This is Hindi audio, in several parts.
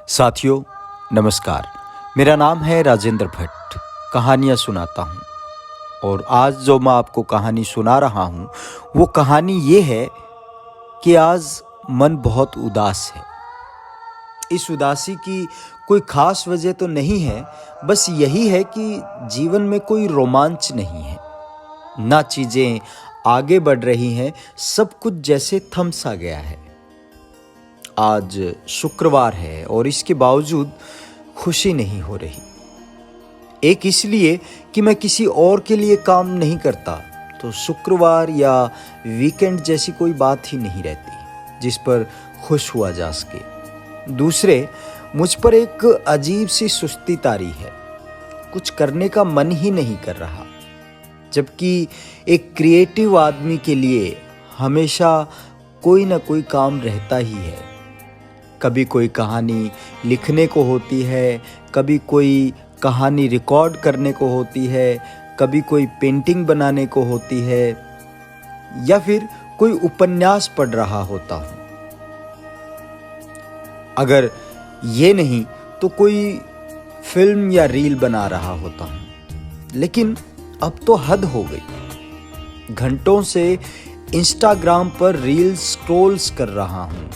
साथियों नमस्कार। मेरा नाम है राजेंद्र भट्ट। कहानियाँ सुनाता हूँ और आज जो मैं आपको कहानी सुना रहा हूँ वो कहानी ये है कि आज मन बहुत उदास है। इस उदासी की कोई खास वजह तो नहीं है, बस यही है कि जीवन में कोई रोमांच नहीं है, ना चीज़ें आगे बढ़ रही हैं, सब कुछ जैसे थम सा गया है। आज शुक्रवार है और इसके बावजूद खुशी नहीं हो रही। एक इसलिए कि मैं किसी और के लिए काम नहीं करता, तो शुक्रवार या वीकेंड जैसी कोई बात ही नहीं रहती जिस पर खुश हुआ जा सके। दूसरे, मुझ पर एक अजीब सी सुस्ती तारी है, कुछ करने का मन ही नहीं कर रहा। जबकि एक क्रिएटिव आदमी के लिए हमेशा कोई ना कोई काम रहता ही है। कभी कोई कहानी लिखने को होती है, कभी कोई कहानी रिकॉर्ड करने को होती है, कभी कोई पेंटिंग बनाने को होती है, या फिर कोई उपन्यास पढ़ रहा होता हूँ। अगर ये नहीं तो कोई फिल्म या रील बना रहा होता हूँ। लेकिन अब तो हद हो गई। घंटों से इंस्टाग्राम पर रील्स स्क्रॉल्स कर रहा हूँ।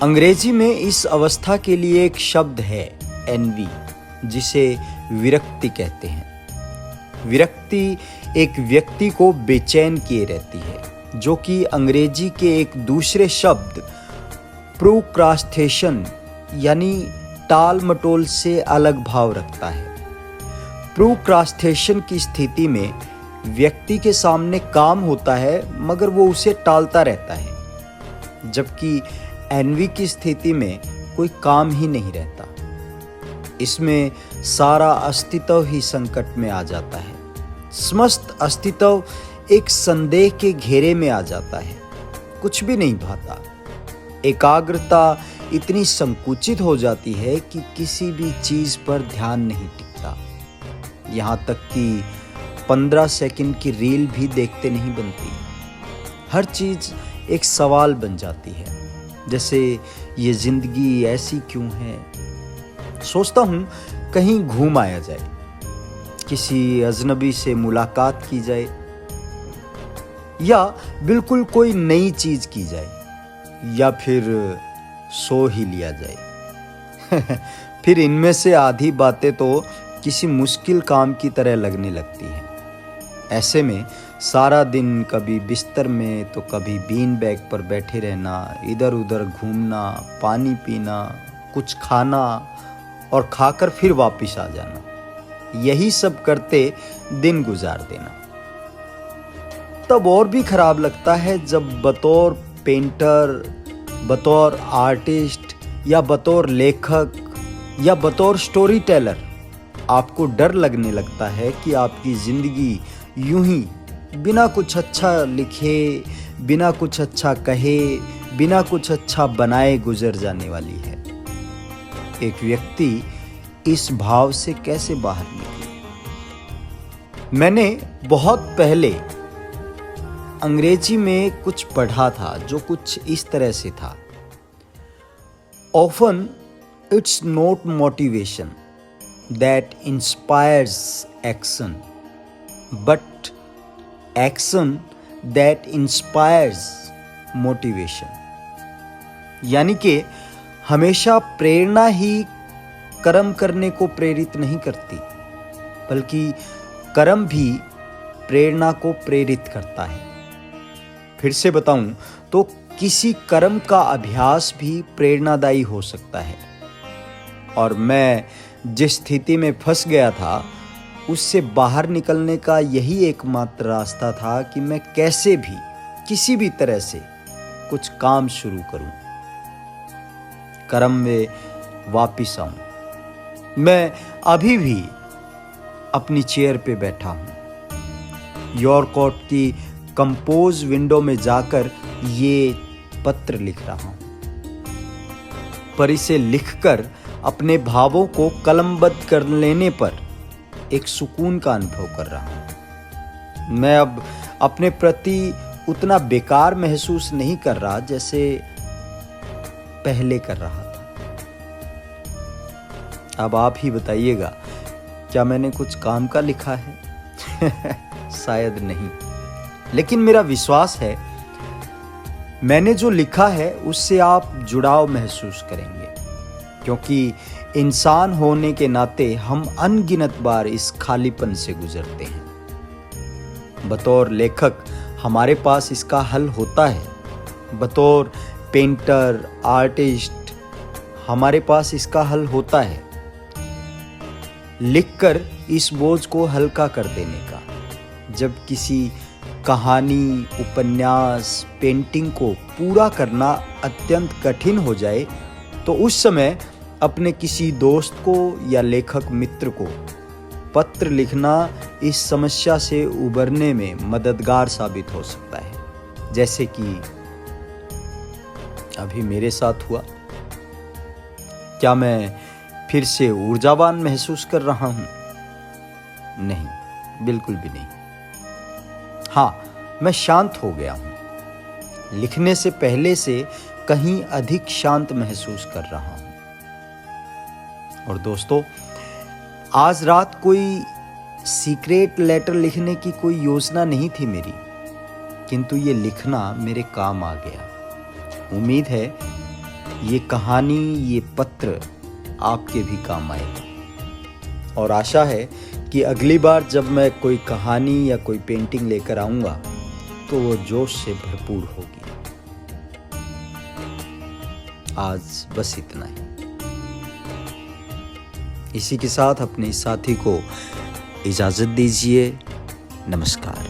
अंग्रेजी में इस अवस्था के लिए एक शब्द है एनवी, जिसे विरक्ति कहते हैं। विरक्ति एक व्यक्ति को बेचैन किए रहती है, जो कि अंग्रेजी के एक दूसरे शब्द प्रोक्रास्टिनेशन यानी टाल मटोल से अलग भाव रखता है। प्रोक्रास्टिनेशन की स्थिति में व्यक्ति के सामने काम होता है मगर वो उसे टालता रहता है, जबकि एनवी की स्थिति में कोई काम ही नहीं रहता। इसमें सारा अस्तित्व ही संकट में आ जाता है। समस्त अस्तित्व एक संदेह के घेरे में आ जाता है। कुछ भी नहीं भाता। एकाग्रता इतनी संकुचित हो जाती है कि किसी भी चीज पर ध्यान नहीं टिकता। यहाँ तक कि 15 सेकंड की रील भी देखते नहीं बनती। हर चीज एक सवाल बन जाती है, जैसे ये जिंदगी ऐसी क्यों है। सोचता हूँ कहीं घूम आया जाए, किसी अजनबी से मुलाकात की जाए, या बिल्कुल कोई नई चीज की जाए, या फिर सो ही लिया जाए। फिर इनमें से आधी बातें तो किसी मुश्किल काम की तरह लगने लगती हैं। ऐसे में सारा दिन कभी बिस्तर में तो कभी बीन बैग पर बैठे रहना, इधर उधर घूमना, पानी पीना, कुछ खाना और खाकर फिर वापस आ जाना, यही सब करते दिन गुजार देना। तब और भी खराब लगता है जब बतौर पेंटर, बतौर आर्टिस्ट या बतौर लेखक या बतौर स्टोरी टेलर आपको डर लगने लगता है कि आपकी जिंदगी यूं ही बिना कुछ अच्छा लिखे, बिना कुछ अच्छा कहे, बिना कुछ अच्छा बनाए गुजर जाने वाली है। एक व्यक्ति इस भाव से कैसे बाहर निकले? मैंने बहुत पहले अंग्रेजी में कुछ पढ़ा था जो कुछ इस तरह से था। Often it's not motivation that inspires action, but action that inspires motivation। यानी कि हमेशा प्रेरणा ही कर्म करने को प्रेरित नहीं करती, बल्कि कर्म भी प्रेरणा को प्रेरित करता है। फिर से बताऊं तो किसी कर्म का अभ्यास भी प्रेरणादायी हो सकता है। और मैं जिस स्थिति में फंस गया था, उससे बाहर निकलने का यही एकमात्र रास्ता था कि मैं कैसे भी किसी भी तरह से कुछ काम शुरू करूं, कर्म में वापिस आऊं। मैं अभी भी अपनी चेयर पे बैठा हूं, यॉर्कॉट की कंपोज विंडो में जाकर ये पत्र लिख रहा हूं, पर इसे लिखकर अपने भावों को कलमबद्ध कर लेने पर एक सुकून का अनुभव कर रहा हूं। मैं अब अपने प्रति उतना बेकार महसूस नहीं कर रहा जैसे पहले कर रहा था। अब आप ही बताइएगा, क्या मैंने कुछ काम का लिखा है? शायद नहीं, लेकिन मेरा विश्वास है मैंने जो लिखा है उससे आप जुड़ाव महसूस करेंगे, क्योंकि इंसान होने के नाते हम अनगिनत बार इस खालीपन से गुजरते हैं। बतौर लेखक हमारे पास इसका हल होता है, बतौर पेंटर, आर्टिस्ट हमारे पास इसका हल होता है, लिखकर इस बोझ को हल्का कर देने का। जब किसी कहानी, उपन्यास, पेंटिंग को पूरा करना अत्यंत कठिन हो जाए तो उस समय अपने किसी दोस्त को या लेखक मित्र को पत्र लिखना इस समस्या से उबरने में मददगार साबित हो सकता है, जैसे कि अभी मेरे साथ हुआ। क्या मैं फिर से ऊर्जावान महसूस कर रहा हूं? नहीं, बिल्कुल भी नहीं। हाँ, मैं शांत हो गया हूं। लिखने से पहले से कहीं अधिक शांत महसूस कर रहा हूं। और दोस्तों, आज रात कोई सीक्रेट लेटर लिखने की कोई योजना नहीं थी मेरी, किंतु ये लिखना मेरे काम आ गया। उम्मीद है ये कहानी, ये पत्र आपके भी काम आएगा, और आशा है कि अगली बार जब मैं कोई कहानी या कोई पेंटिंग लेकर आऊंगा तो वो जोश से भरपूर होगी। आज बस इतना ही। इसी के साथ अपने साथी को इजाजत दीजिए। नमस्कार।